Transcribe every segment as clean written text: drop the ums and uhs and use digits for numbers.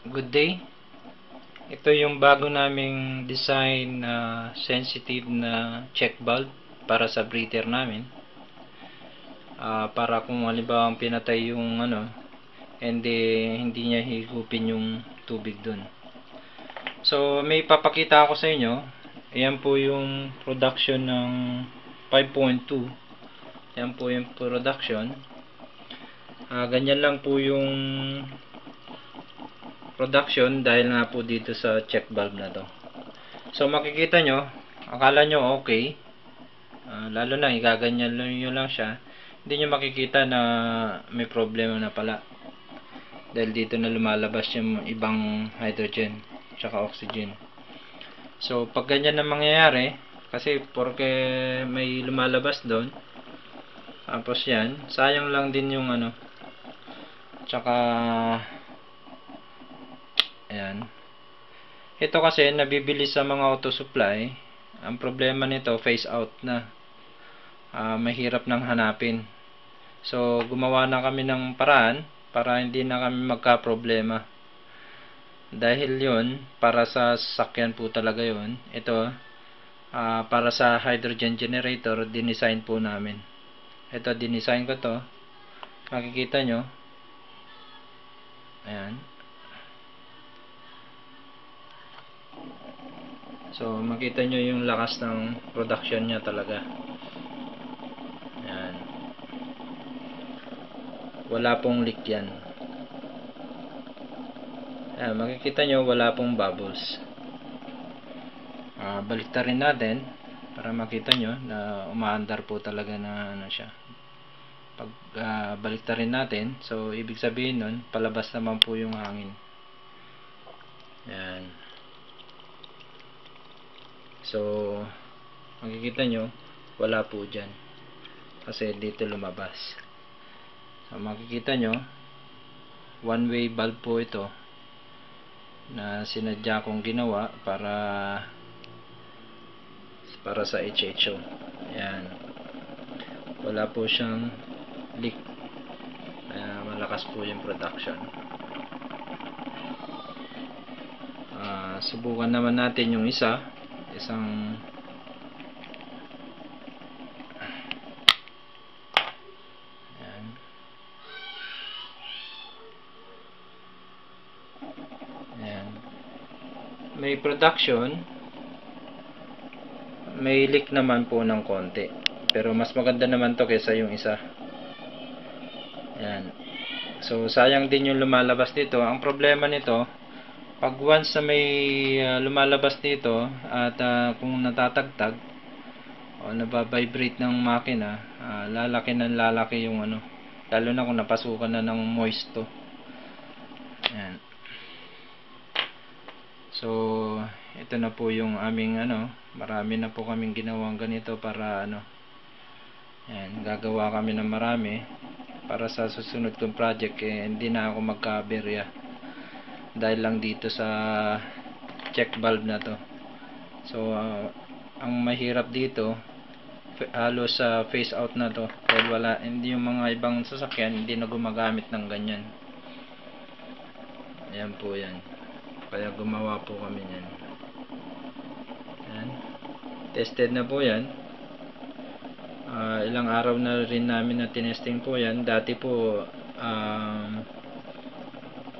Good day. Ito yung bago naming design na sensitive na check valve para sa breather namin. Para kung halimbawa pinatay yung hindi niya higupin yung tubig dun. So may papakita ako sa inyo. Ayan po yung production ng 5.2. Ayan po yung production. Ganyan lang po yung production dahil nga po dito sa check valve na to. So makikita nyo, akala nyo okay, lalo na igaganyan nyo lang siya, hindi nyo makikita na may problema na pala dahil dito na lumalabas yung ibang hydrogen tsaka oxygen. So pag ganyan na mangyayari, kasi porque may lumalabas doon, tapos yan, sayang lang din yung tsaka ayan. Ito kasi nabibili sa mga auto supply. Ang problema nito, phase out na. Mahirap nang hanapin. So gumawa na kami ng paraan para hindi na kami magka-problema. Dahil yun, para sa sasakyan po talaga yun. Ito, para sa hydrogen generator, dinesign po namin. Ito, dinesign ko to. Makikita nyo. Ayan. So makita nyo yung lakas ng production niya talaga. Ayan. Wala pong leak yan. Ayan, makikita nyo wala pong bubbles. Baliktarin natin para makita nyo na umaandar po talaga na siya. Pag baliktarin natin, so ibig sabihin nun, palabas naman po yung hangin. Ayan. So makikita nyo wala po dyan kasi dito lumabas. So makikita nyo one way valve po ito na sinadya kong ginawa para sa HHO. Ayan. Wala po siyang leak. Malakas po yung production. Subukan naman natin yung isang ayan. Ayan. May production, may leak naman po ng konti, pero mas maganda naman to kaysa yung isa. Ayan. So sayang din yung lumalabas dito. Ang problema nito, pag once na may lumalabas dito at kung natatagtag o nababibrate ng makina, lalaki yung lalo na kung napasukan na ng moist to. Ayan. So ito na po yung aming marami na po kaming ginawang ganito para ayan, gagawa kami ng marami para sa susunod kong project hindi na ako magka-aberya dahil lang dito sa check valve na to. So ang mahirap dito halos sa phase out na to dahil hindi yung mga ibang sasakyan hindi na gumagamit ng ganyan. Ayan po yan, kaya gumawa po kami yan. Ayan. Tested na po yan. Ilang araw na rin namin na tinesting po yan. Dati po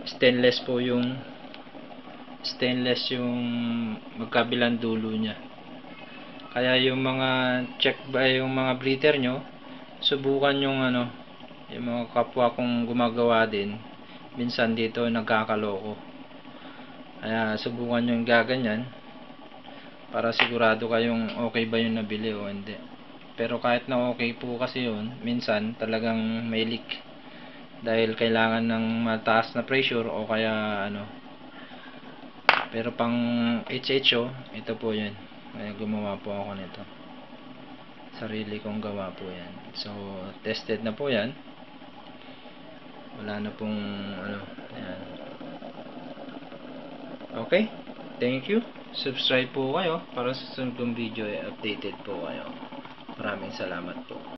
stainless magkabilang dulo niya. Kaya yung mga yung mga breather nyo, subukan yung yung mga kapwa kong gumagawa din, minsan dito nagkakaloko. Kaya subukan nyo yung gaganyan para sigurado kayong okay ba yung nabili o hindi. Pero kahit na okay po kasi yun, minsan talagang may leak dahil kailangan ng mataas na pressure o kaya pero pang HHO, ito po yun. Kaya gumawa po ako nito. Sarili kong gawa po yan. So tested na po yan. Wala na pong yan. Okay, thank you. Subscribe po kayo para sa susunod kong video updated po kayo. Maraming salamat po.